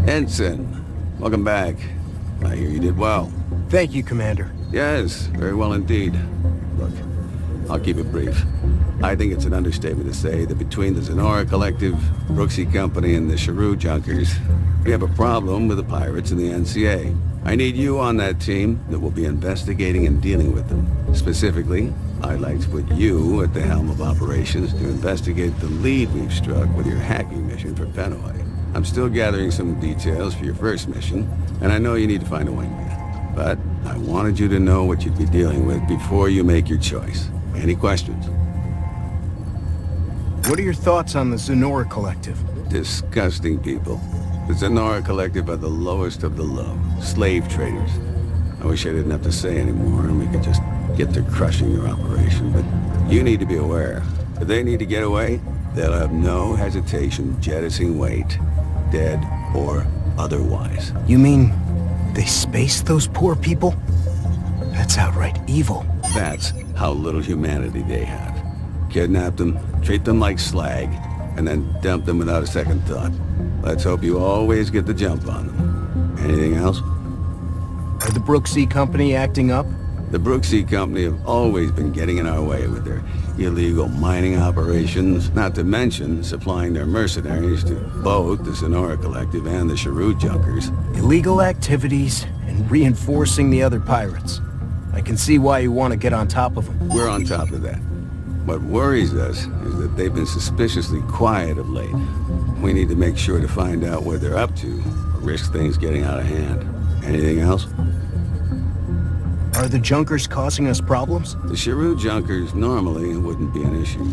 Ensign, welcome back. I hear you did well. Thank you, Commander. Yes, very well indeed. Look, I'll keep it brief. I think it's an understatement to say that between the Zenora Collective, Brooksy Company, and the Cheru Junkers, we have a problem with the pirates and the NCA. I need you on that team that will be investigating and dealing with them. Specifically, I'd like to put you at the helm of operations to investigate the lead we've struck with your hacking mission for Pennaway. I'm still gathering some details for your first mission, and I know you need to find a wingman. But I wanted you to know what you'd be dealing with before you make your choice. Any questions? What are your thoughts on the Zenora Collective? Disgusting people. The Zenora Collective are the lowest of the low. Slave traders. I wish I didn't have to say anymore and we could just get to crushing your operation, but you need to be aware. If they need to get away, they'll have no hesitation jettisoning weight, dead or otherwise. You mean they spaced those poor people? That's outright evil. That's how little humanity they have. Kidnap them, treat them like slag, and then dump them without a second thought. Let's hope you always get the jump on them. Anything else? Are the Brooksy Company acting up? The Brooksy Company have always been getting in our way with their illegal mining operations, not to mention supplying their mercenaries to both the Zenora Collective and the Cheru Junkers. Illegal activities and reinforcing the other pirates. I can see why you want to get on top of them. We're on top of that. What worries us is that they've been suspiciously quiet of late. We need to make sure to find out what they're up to, or risk things getting out of hand. Anything else? Are the Junkers causing us problems? The Cheru Junkers normally wouldn't be an issue.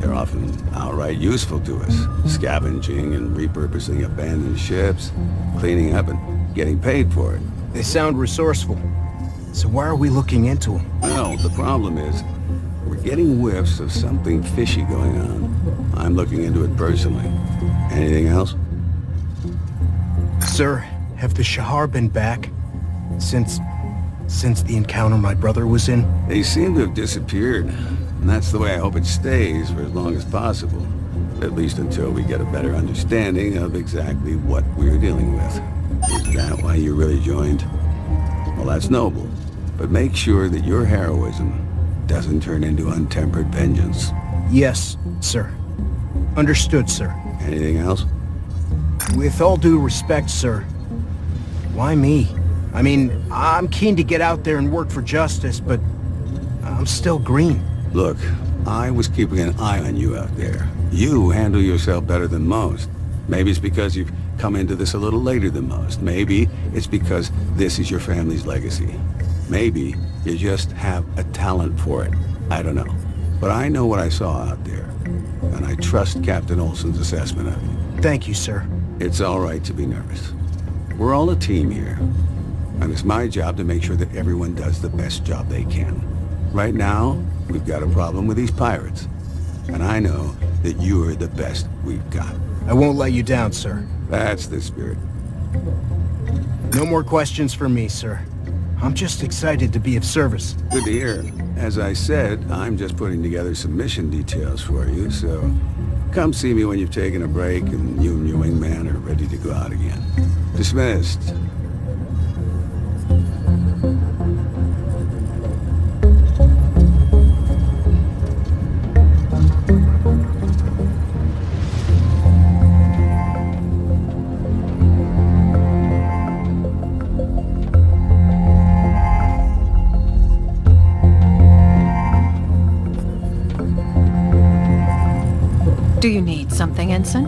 They're often outright useful to us, scavenging and repurposing abandoned ships, cleaning up and getting paid for it. They sound resourceful. So why are we looking into them? Well, the problem is, we're getting whiffs of something fishy going on. I'm looking into it personally. Anything else? Sir, have the Shahar been back? Since the encounter my brother was in? They seem to have disappeared, and that's the way I hope it stays for as long as possible. At least until we get a better understanding of exactly what we're dealing with. Is that why you really joined? Well, that's noble, but make sure that your heroism doesn't turn into untempered vengeance. Yes, sir. Understood, sir. Anything else? With all due respect, sir, why me? I mean, I'm keen to get out there and work for justice, but I'm still green. Look, I was keeping an eye on you out there. You handle yourself better than most. Maybe it's because you've come into this a little later than most. Maybe it's because this is your family's legacy. Maybe you just have a talent for it. I don't know. But I know what I saw out there, and I trust Captain Olson's assessment of you. Thank you, sir. It's all right to be nervous. We're all a team here. And it's my job to make sure that everyone does the best job they can. Right now, we've got a problem with these pirates. And I know that you are the best we've got. I won't let you down, sir. That's the spirit. No more questions for me, sir. I'm just excited to be of service. Good to hear. As I said, I'm just putting together some mission details for you, so come see me when you've taken a break and you and your wingman are ready to go out again. Dismissed. Do you need something, Ensign?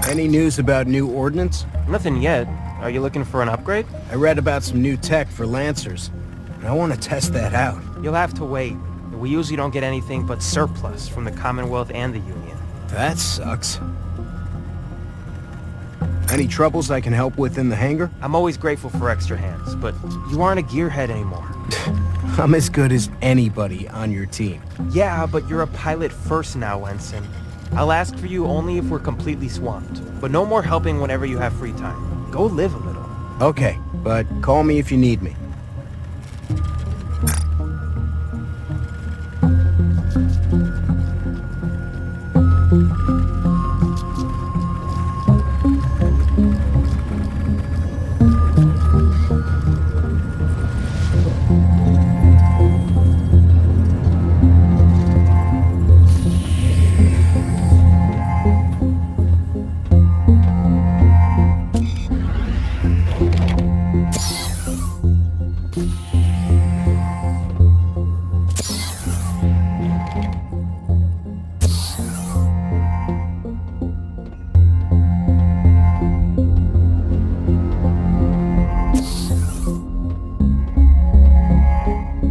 Any news about new ordnance? Nothing yet. Are you looking for an upgrade? I read about some new tech for Lancers, and I want to test that out. You'll have to wait. We usually don't get anything but surplus from the Commonwealth and the Union. That sucks. Any troubles I can help with in the hangar? I'm always grateful for extra hands, but you aren't a gearhead anymore. I'm as good as anybody on your team. Yeah, but you're a pilot first now, Ensign. I'll ask for you only if we're completely swamped, but no more helping whenever you have free time. Go live a little. Okay, but call me if you need me.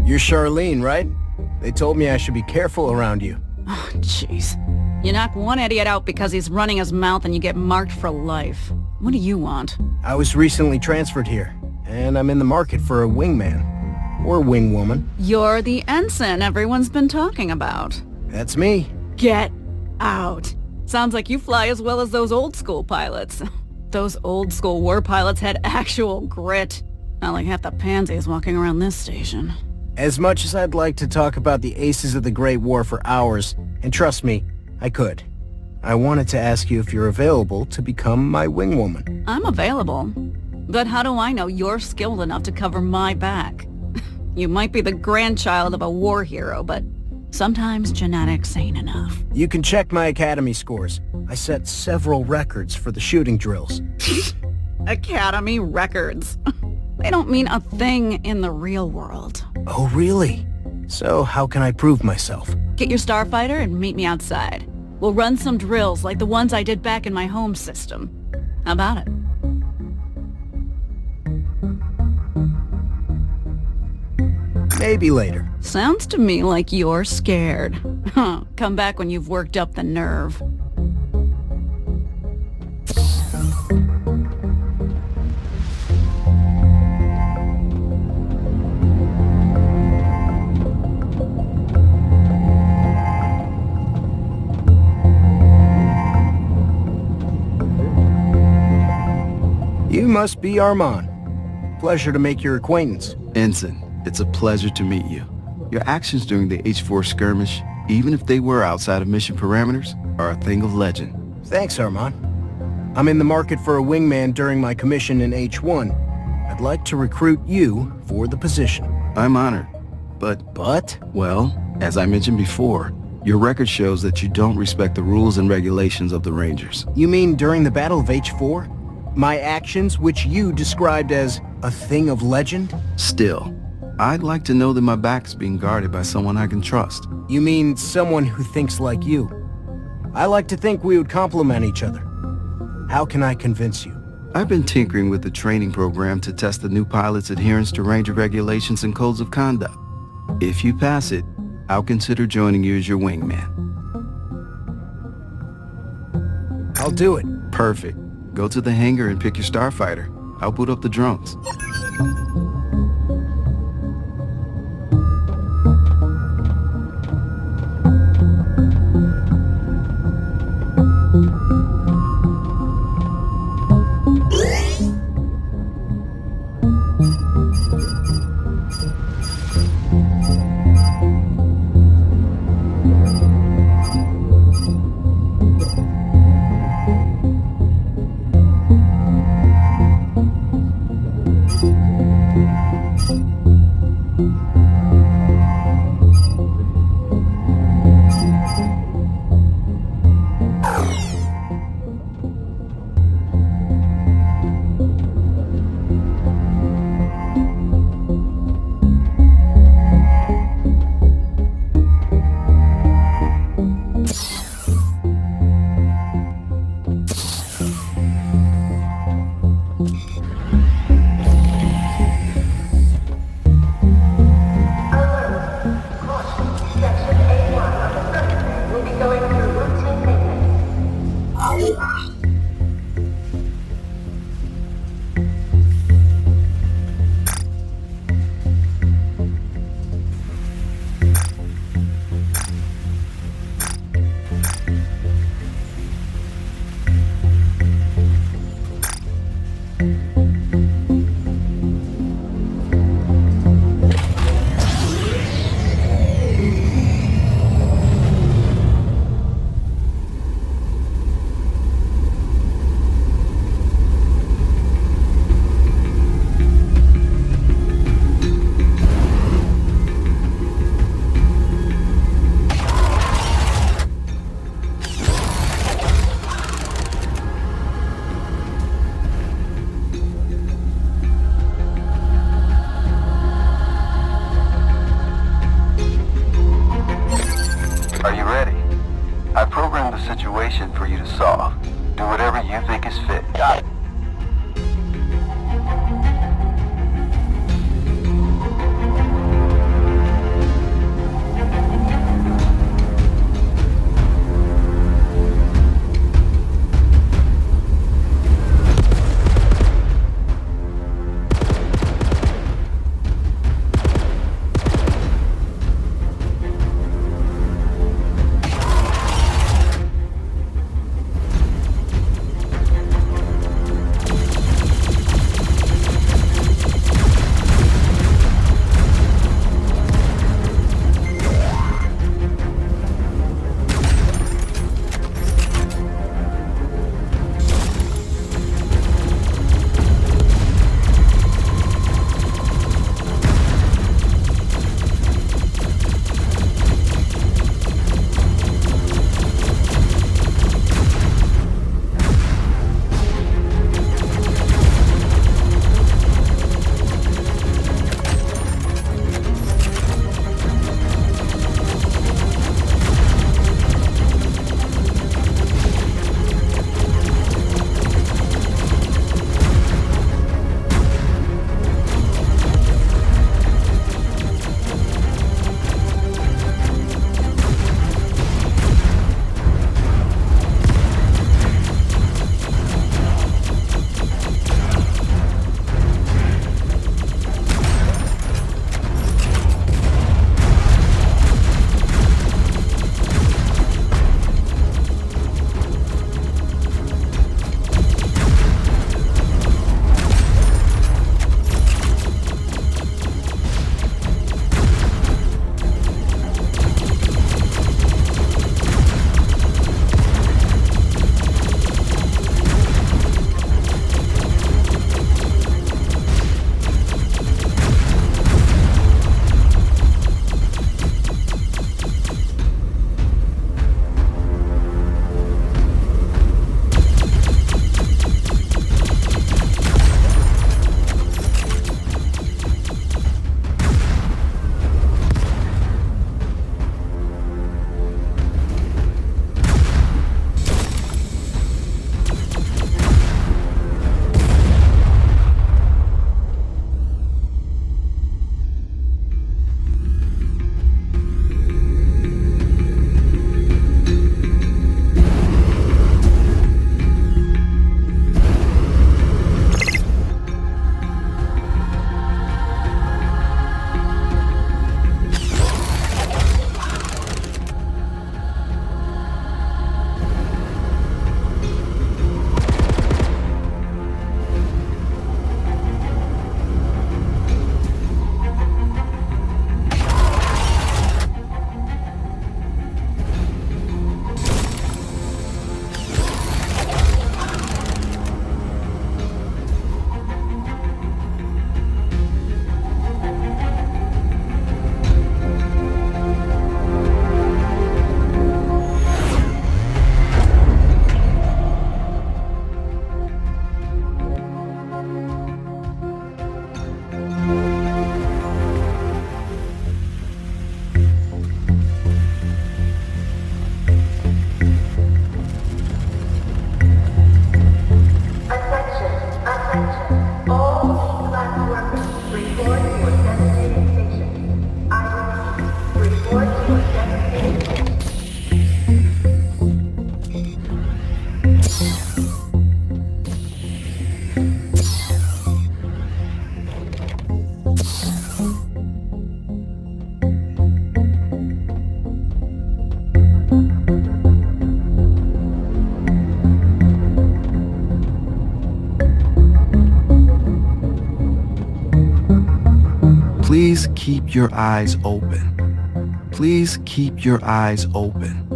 You're Charlene, right? They told me I should be careful around you. Oh, jeez. You knock one idiot out because he's running his mouth and you get marked for life. What do you want? I was recently transferred here, and I'm in the market for a wingman. Or wingwoman. You're the ensign everyone's been talking about. That's me. Get out. Sounds like you fly as well as those old school pilots. Those old school war pilots had actual grit. Not like half the pansies walking around this station. As much as I'd like to talk about the aces of the Great War for hours, and trust me, I could. I wanted to ask you if you're available to become my wingwoman. I'm available. But how do I know you're skilled enough to cover my back? You might be the grandchild of a war hero, but sometimes genetics ain't enough. You can check my academy scores. I set several records for the shooting drills. Academy records. They don't mean a thing in the real world. Oh, really? So how can I prove myself? Get your starfighter and meet me outside. We'll run some drills like the ones I did back in my home system. How about it? Maybe later. Sounds to me like you're scared. Come back when you've worked up the nerve. You must be Armand. Pleasure to make your acquaintance. Ensign, it's a pleasure to meet you. Your actions during the H-4 skirmish, even if they were outside of mission parameters, are a thing of legend. Thanks, Armand. I'm in the market for a wingman during my commission in H1. I'd like to recruit you for the position. I'm honored, but, well, as I mentioned before, your record shows that you don't respect the rules and regulations of the Rangers. You mean during the Battle of H4? My actions, which you described as a thing of legend? Still, I'd like to know that my back's being guarded by someone I can trust. You mean someone who thinks like you? I like to think we would complement each other. How can I convince you? I've been tinkering with the training program to test the new pilot's adherence to Ranger regulations and codes of conduct. If you pass it, I'll consider joining you as your wingman. I'll do it. Perfect. Go to the hangar and pick your starfighter. I'll boot up the drones. for you to solve. Do whatever you think is fit. Got it. Please keep your eyes open. Please keep your eyes open.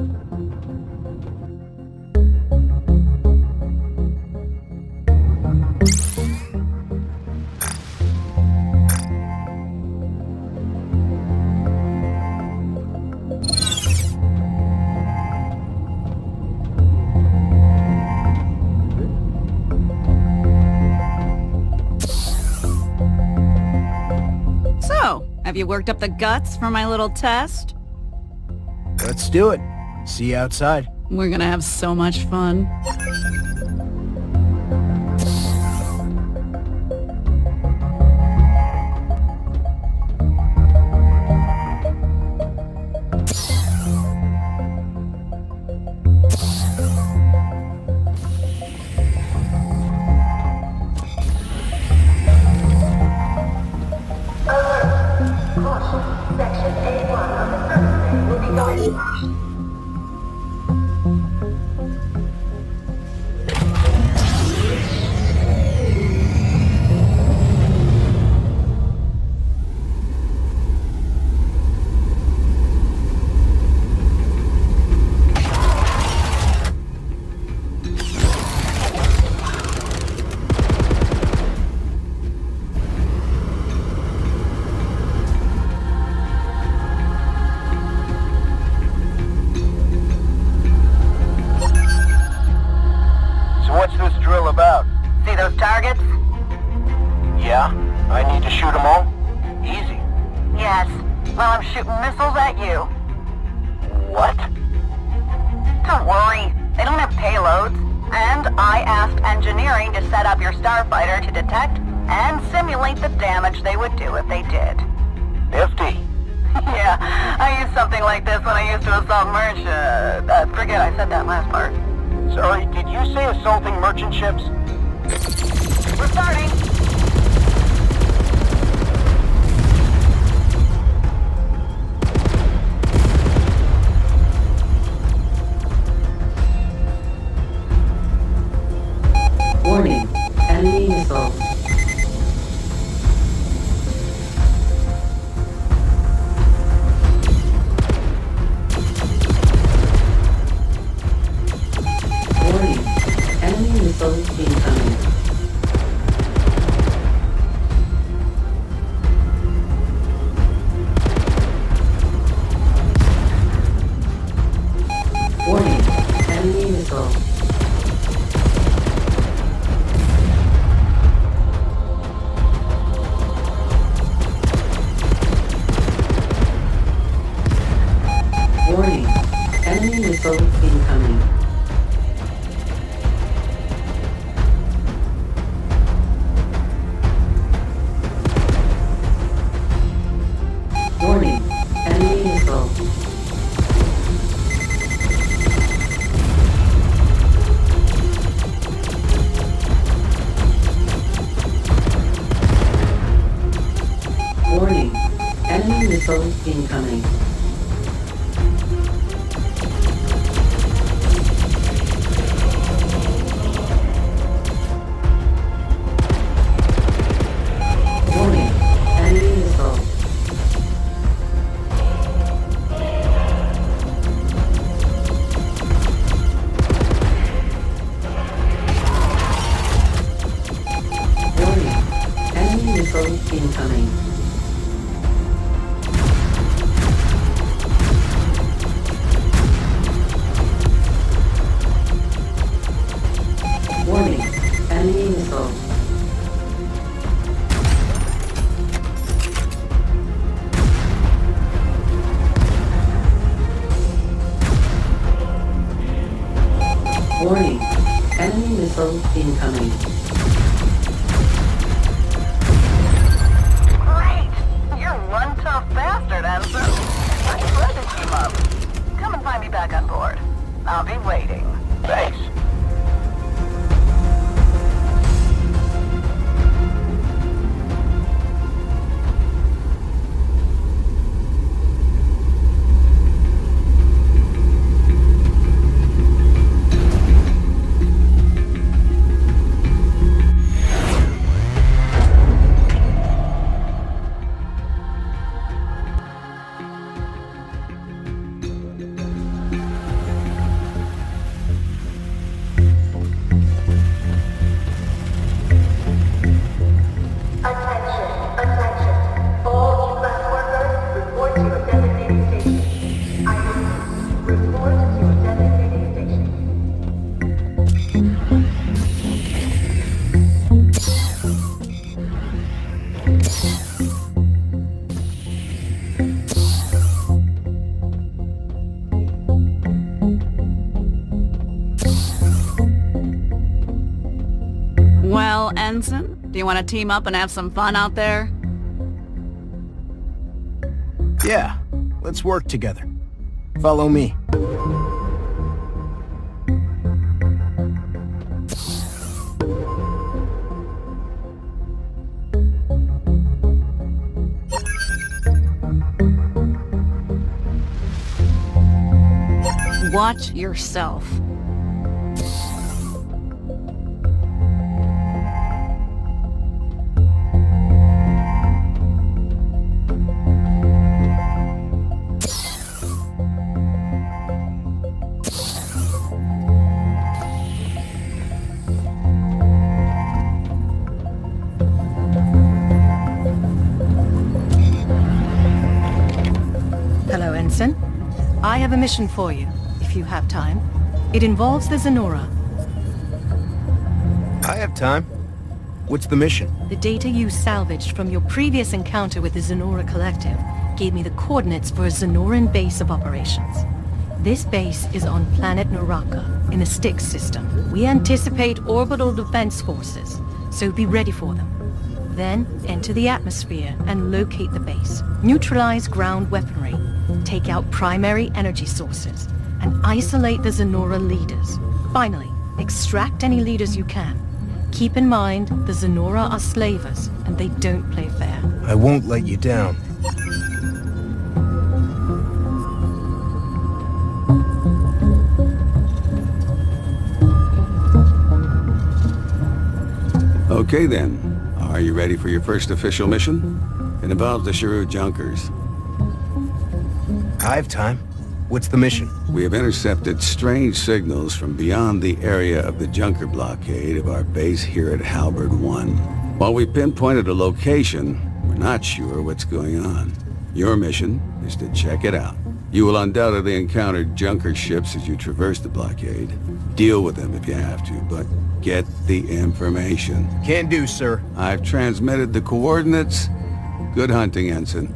Have you worked up the guts for my little test? Let's do it. See you outside. We're gonna have so much fun. Section A1 of the surface will be going. What's this drill about? See those targets? Yeah? I need to shoot them all? Easy. Yes. Well, I'm shooting missiles at you. What? Don't worry. They don't have payloads. And I asked engineering to set up your starfighter to detect and simulate the damage they would do if they did. Nifty. Yeah, I used something like this when I used to assault merch. Forget I said that last part. Sorry, did you say assaulting merchant ships? We're starting. Warning, enemy missile. Warning, enemy missile incoming. Warning, enemy missile. Warning, enemy missile incoming. Warning, enemy missile. Warning, enemy missile incoming. Warning, enemy missile. Warning, enemy missile incoming. Warning, enemy missile. Warning, enemy missile incoming. Great! You're one tough bastard, Ensign. I'm glad to team up. Come and find me back on board. I'll be waiting. Thanks. Do you want to team up and have some fun out there? Yeah, let's work together. Follow me. Watch yourself. Hello, Ensign. I have a mission for you, if you have time. It involves the Zenora. I have time. What's the mission? The data you salvaged from your previous encounter with the Zenora Collective gave me the coordinates for a Zenoran base of operations. This base is on planet Naraka, in the Styx system. We anticipate orbital defense forces, so be ready for them. Then, enter the atmosphere and locate the base. Neutralize ground weaponry, take out primary energy sources, and isolate the Zenora leaders. Finally, extract any leaders you can. Keep in mind, the Zenora are slavers, and they don't play fair. I won't let you down. Okay then. Are you ready for your first official mission? It involves the Shrew Junkers. I have time. What's the mission? We have intercepted strange signals from beyond the area of the Junker blockade of our base here at Halberd 1. While we pinpointed a location, we're not sure what's going on. Your mission is to check it out. You will undoubtedly encounter Junker ships as you traverse the blockade. Deal with them if you have to, but get the information. Can do, sir. I've transmitted the coordinates. Good hunting, Ensign.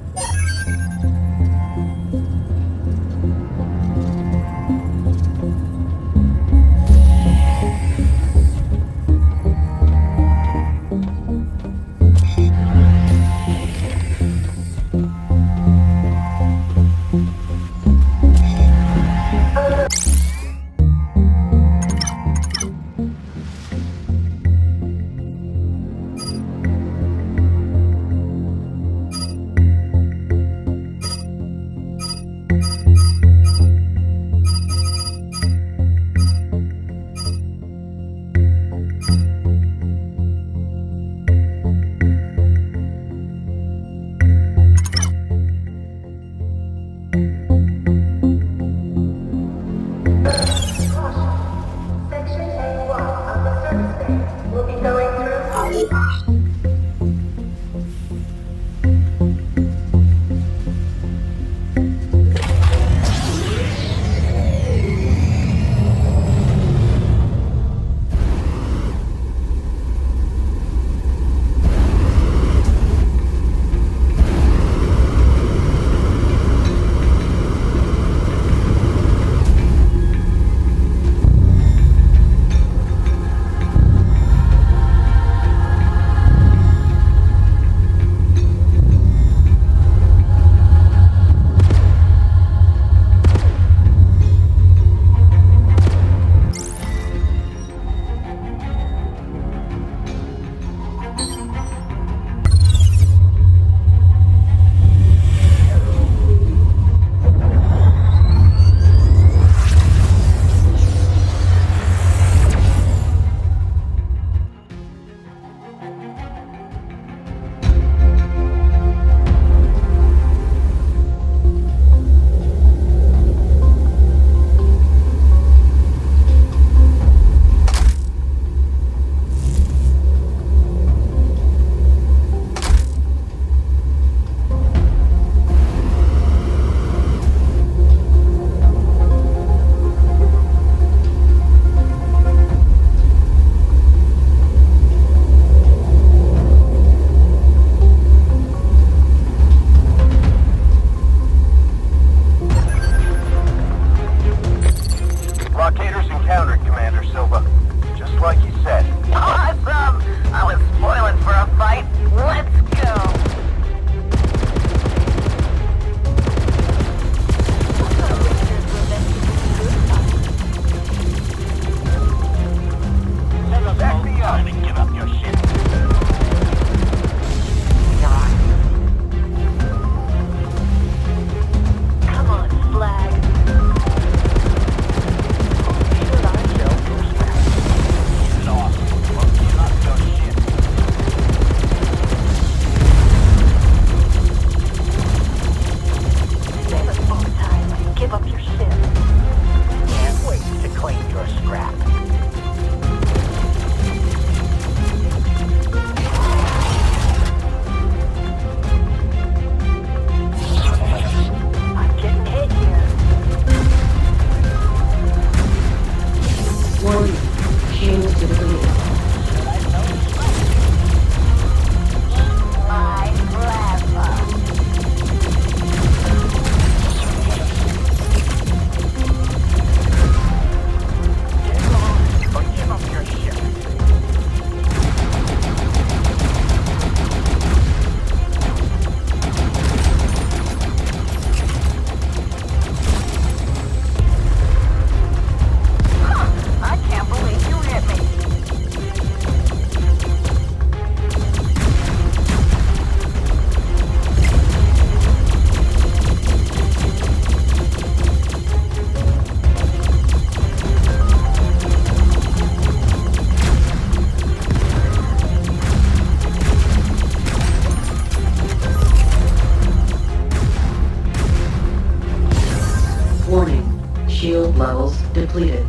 Shield levels depleted.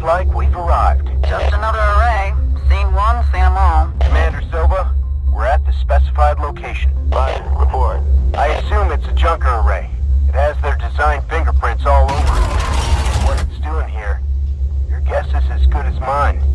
Like we've arrived. Just another array. Seen one, seen them all. Commander Silva, we're at the specified location. Roger, report. I assume it's a junker array. It has their design fingerprints all over it. What it's doing here, your guess is as good as mine.